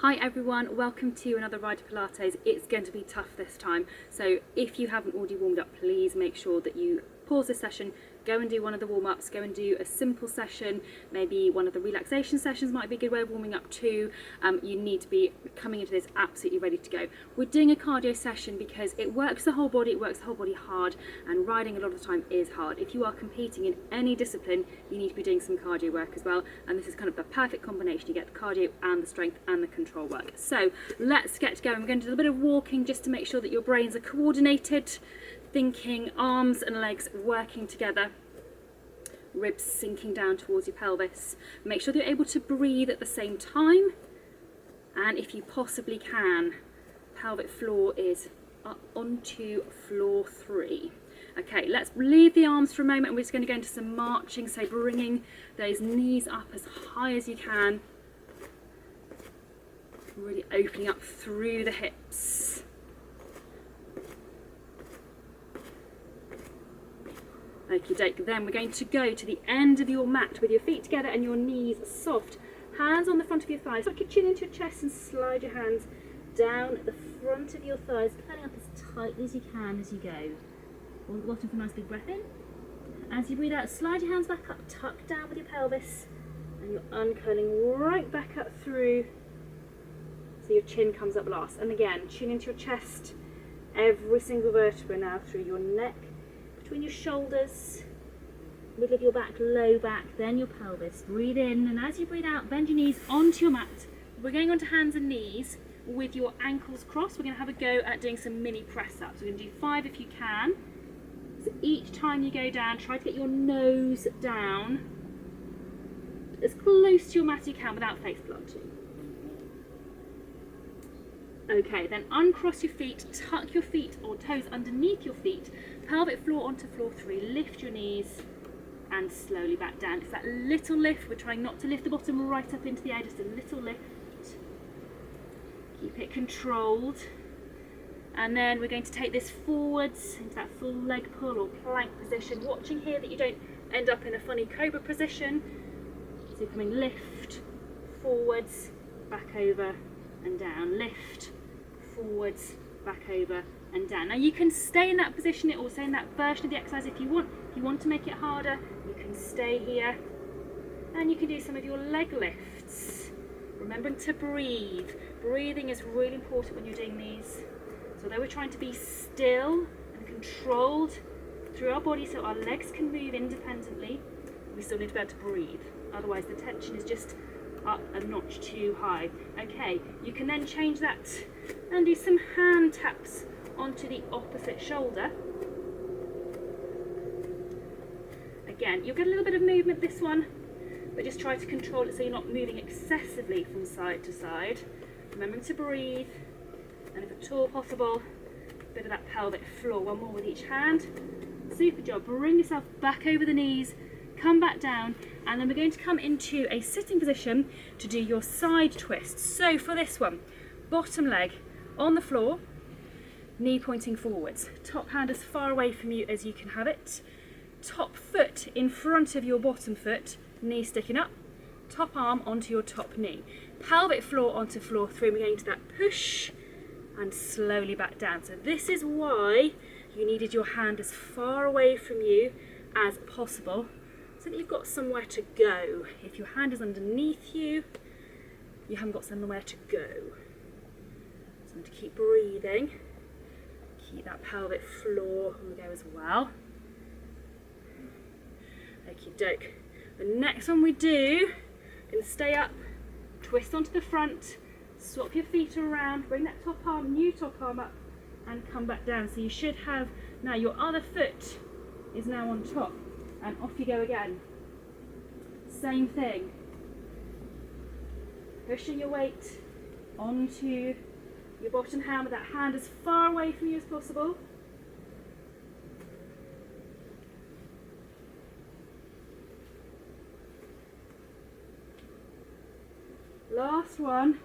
Hi everyone, welcome to another ride to Pilates. It's going to be tough this time, so if you haven't already warmed up, please make sure that you pause this session, go and do one of the warm-ups, go and do a simple session, maybe one of the relaxation sessions might be a good way of warming up too. You need to be coming into this absolutely ready to go. We're doing a cardio session because it works the whole body, hard, and riding a lot of the time is hard. If you are competing in any discipline, you need to be doing some cardio work as well, and this is kind of the perfect combination. You get the cardio and the strength and the control work. So let's get going. We're going to do a bit of walking just to make sure that your brains are coordinated, thinking, arms and legs working together, ribs sinking down towards your pelvis. Make sure that you're able to breathe at the same time, and if you possibly can, pelvic floor is up onto floor 3. Okay, let's leave the arms for a moment and we're just going to go into some marching, so bringing those knees up as high as you can, really opening up through the hips. Okie doke, then we're going to go to the end of your mat with your feet together and your knees soft. Hands on the front of your thighs. Tuck your chin into your chest and slide your hands down the front of your thighs, curling up as tightly as you can as you go. Hold the bottom for a nice big breath in. As you breathe out, slide your hands back up, tuck down with your pelvis, and you're uncurling right back up through, so your chin comes up last. And again, chin into your chest, every single vertebra now through your neck, between your shoulders, middle of your back, low back, then your pelvis. Breathe in, and as you breathe out, bend your knees onto your mat. We're going onto hands and knees with your ankles crossed. We're going to have a go at doing some mini press ups. We're going to do 5 if you can. So each time you go down, try to get your nose down as close to your mat as you can without face planting. Okay, then uncross your feet, tuck your feet or toes underneath your feet, pelvic floor onto floor 3, lift your knees and slowly back down. It's that little lift. We're trying not to lift the bottom right up into the air, just a little lift. Keep it controlled. And then we're going to take this forwards into that full leg pull or plank position, watching here that you don't end up in a funny cobra position. So you're coming lift, forwards, back over and down, lift, forwards, back over and down. Now you can stay in that position or stay in that version of the exercise if you want. If you want to make it harder, you can stay here, and you can do some of your leg lifts. Remembering to breathe. Breathing is really important when you're doing these. So although we're trying to be still and controlled through our body so our legs can move independently, we still need to be able to breathe. Otherwise the tension is just up a notch too high. Okay, you can then change that and do some hand taps onto the opposite shoulder. Again, you'll get a little bit of movement this one, but just try to control it so you're not moving excessively from side to side. Remembering to breathe, and if at all possible, a bit of that pelvic floor. One more with each hand. Super job. Bring yourself back over the knees, come back down, and then we're going to come into a sitting position to do your side twists. So for this one, bottom leg on the floor, knee pointing forwards, top hand as far away from you as you can have it, top foot in front of your bottom foot, knee sticking up, top arm onto your top knee, pelvic floor onto floor 3. We're going to that push and slowly back down. So this is why you needed your hand as far away from you as possible, so that you've got somewhere to go. If your hand is underneath you, you haven't got somewhere to go. So I'm going to keep breathing, keep that pelvic floor on the go as well. Okie doke. The next one we do, going to stay up, twist onto the front, swap your feet around, bring that top arm, new top arm up, and come back down. So you should have, now your other foot is now on top, and off you go again. Same thing. Pushing your weight onto your bottom hand with that hand as far away from you as possible. Last one.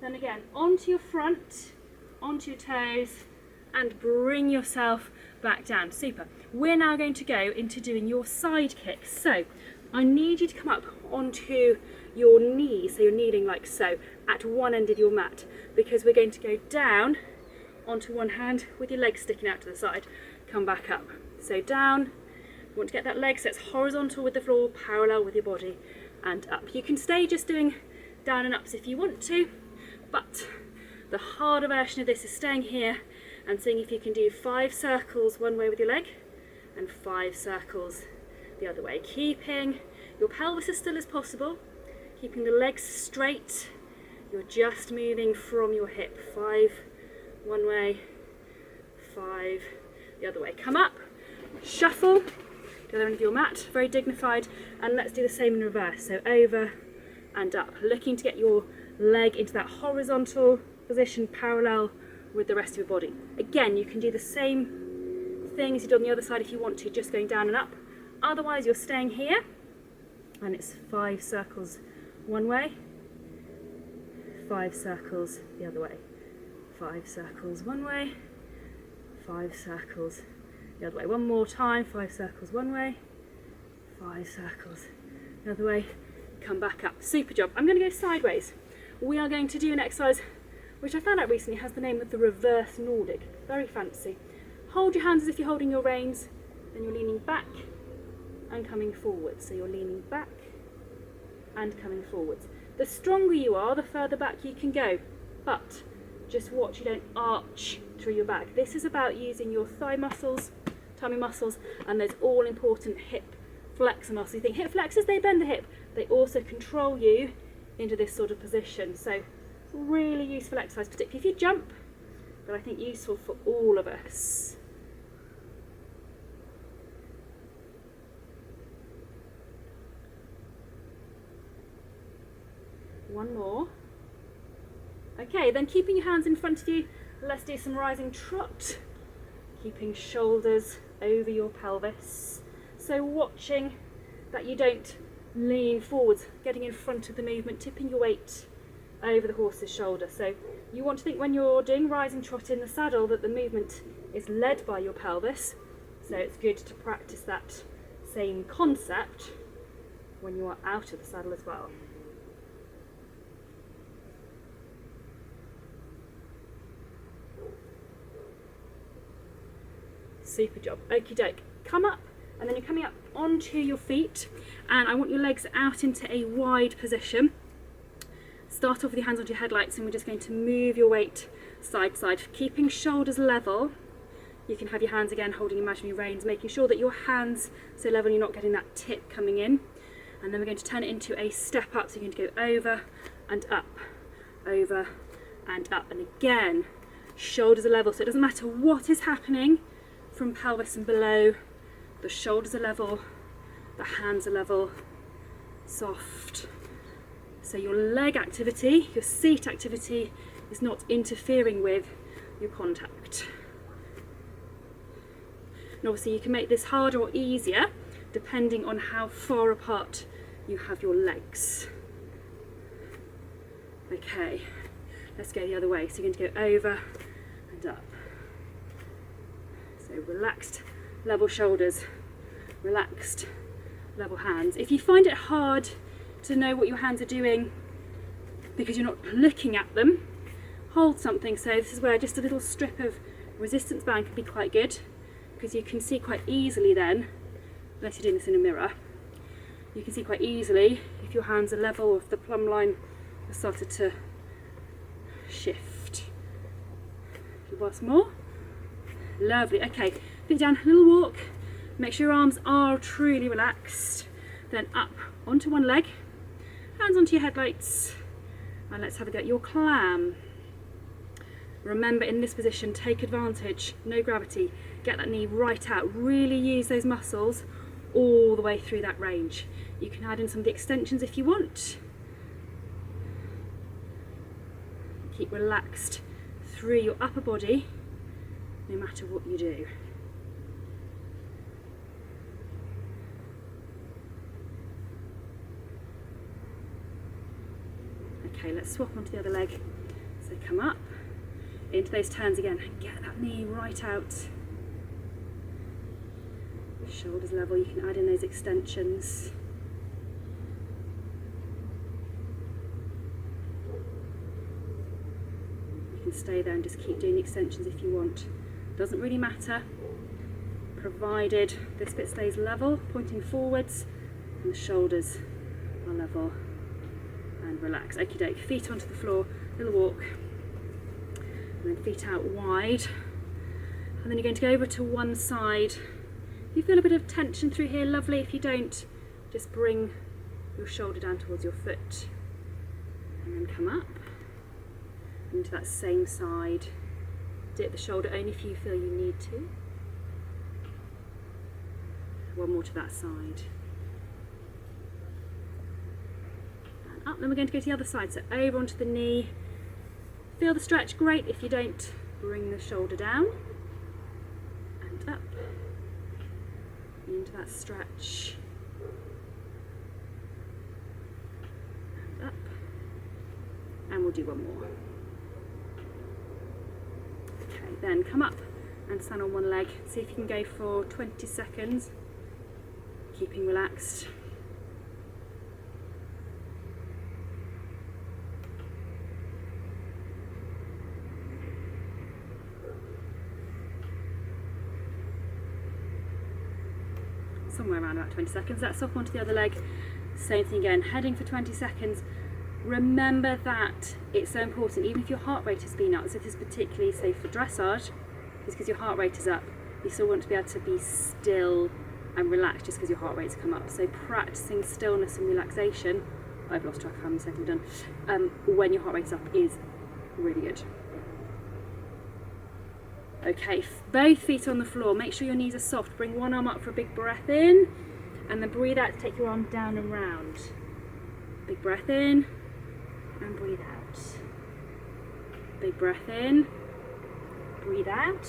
Then again, onto your front, onto your toes, and bring yourself back down. Super. We're now going to go into doing your side kicks. So I need you to come up onto your knees, so you're kneeling like so, at one end of your mat, because we're going to go down onto one hand with your legs sticking out to the side. Come back up. So down, you want to get that leg so it's horizontal with the floor, parallel with your body, and up. You can stay just doing down and ups if you want to, but the harder version of this is staying here and seeing if you can do 5 circles one way with your leg and 5 circles the other way, keeping your pelvis as still as possible, keeping the legs straight. You're just moving from your hip. 5 one way, 5 the other way. Come up, shuffle the other end of your mat, very dignified, and let's do the same in reverse. So over and up, looking to get your leg into that horizontal position parallel with the rest of your body. Again, you can do the same thing as you did on the other side if you want to, just going down and up. Otherwise, you're staying here, and it's 5 circles one way, 5 circles the other way, 5 circles one way, 5 circles the other way. One more time, 5 circles one way, 5 circles the other way. Come back up. Super job. I'm going to go sideways. We are going to do an exercise which I found out recently has the name of the reverse Nordic. Very fancy. Hold your hands as if you're holding your reins, then you're leaning back and coming forwards. So you're leaning back and coming forwards. The stronger you are, the further back you can go, but just watch you don't arch through your back. This is about using your thigh muscles, tummy muscles, and those all important hip flexor muscles. You think hip flexors, they bend the hip, they also control you into this sort of position. So really useful exercise, particularly if you jump, but I think useful for all of us. One more. Okay, then keeping your hands in front of you, let's do some rising trot, keeping shoulders over your pelvis. So watching that you don't lean forwards, getting in front of the movement, tipping your weight over the horse's shoulder. So you want to think when you're doing rising trot in the saddle that the movement is led by your pelvis. So it's good to practice that same concept when you are out of the saddle as well. Super job. Okie doke. Come up, and then you're coming up onto your feet, and I want your legs out into a wide position. Start off with your hands onto your headlights, and we're just going to move your weight side to side, keeping shoulders level. You can have your hands again holding imaginary reins, making sure that your hands so level you're not getting that tip coming in. And then we're going to turn it into a step up, so you're going to go over and up, over and up. And again, shoulders are level, so it doesn't matter what is happening from pelvis and below. The shoulders are level, the hands are level, soft. So your leg activity, your seat activity is not interfering with your contact. And obviously you can make this harder or easier depending on how far apart you have your legs. Okay, let's go the other way. So you're going to go over and up. So relaxed, level shoulders, relaxed, level hands. If you find it hard to know what your hands are doing because you're not looking at them, hold something. So this is where just a little strip of resistance band can be quite good, because you can see quite easily then, unless you're doing this in a mirror, you can see quite easily if your hands are level or if the plumb line has started to shift. Once more. Lovely. Okay, feet down, a little walk. Make sure your arms are truly relaxed. Then up onto one leg, hands onto your headlights, and let's have a go at your clam. Remember, in this position, take advantage, no gravity, get that knee right out, really use those muscles all the way through that range. You can add in some of the extensions if you want. Keep relaxed through your upper body, no matter what you do. Okay, let's swap onto the other leg. So come up, into those turns again, get that knee right out. Shoulders level, you can add in those extensions. stay there and just keep doing the extensions if you want. Doesn't really matter, provided this bit stays level, pointing forwards, and the shoulders are level and relax. Okie doke, feet onto the floor, little walk, and then feet out wide. And then you're going to go over to one side. If you feel a bit of tension through here, lovely. If you don't, just bring your shoulder down towards your foot. And then come up into that same side. Dip the shoulder only if you feel you need to. One more to that side. And up, then we're going to go to the other side. So over onto the knee. Feel the stretch, great. If you don't, bring the shoulder down. And up. Into that stretch. And up. And we'll do one more. Okay, then come up and stand on one leg. See if you can go for 20 seconds, keeping relaxed. Somewhere around about 20 seconds. Let's swap onto the other leg. Same thing again, heading for 20 seconds. Remember that it's so important, even if your heart rate has been up, so this is particularly safe for dressage, is because your heart rate is up, you still want to be able to be still and relaxed just because your heart rate's come up. So practicing stillness and relaxation, I've lost track of how many seconds we've done, when your heart rate's up is really good. Okay, both feet on the floor, make sure your knees are soft, bring one arm up for a big breath in, and then breathe out to take your arm down and round. Big breath in, and breathe out. Big breath in, breathe out.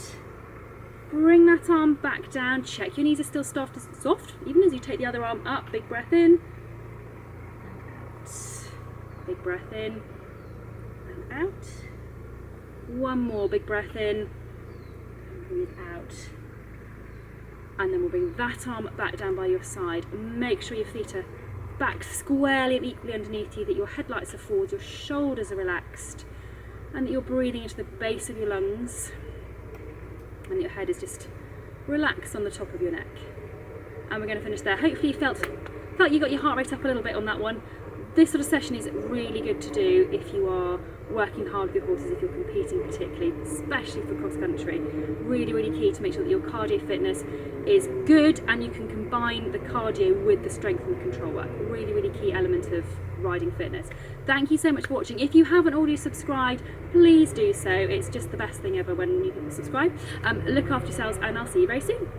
Bring that arm back down, check your knees are still soft, even as you take the other arm up. Big breath in, and out. Big breath in, and out. One more, big breath in, breathe out, and then we'll bring that arm back down by your side. Make sure your feet are back squarely and equally underneath you, that your headlights are forward, your shoulders are relaxed, and that you're breathing into the base of your lungs, and your head is just relaxed on the top of your neck. And we're going to finish there. Hopefully you felt you got your heart rate up a little bit on that one. This sort of session is really good to do if you are working hard with your horses, if you're competing particularly, especially for cross country. Really, really key to make sure that your cardio fitness is good and you can combine the cardio with the strength and the control work. Really, really key element of riding fitness. Thank you so much for watching. If you haven't already subscribed, please do so. It's just the best thing ever when you subscribe. Look after yourselves, and I'll see you very soon.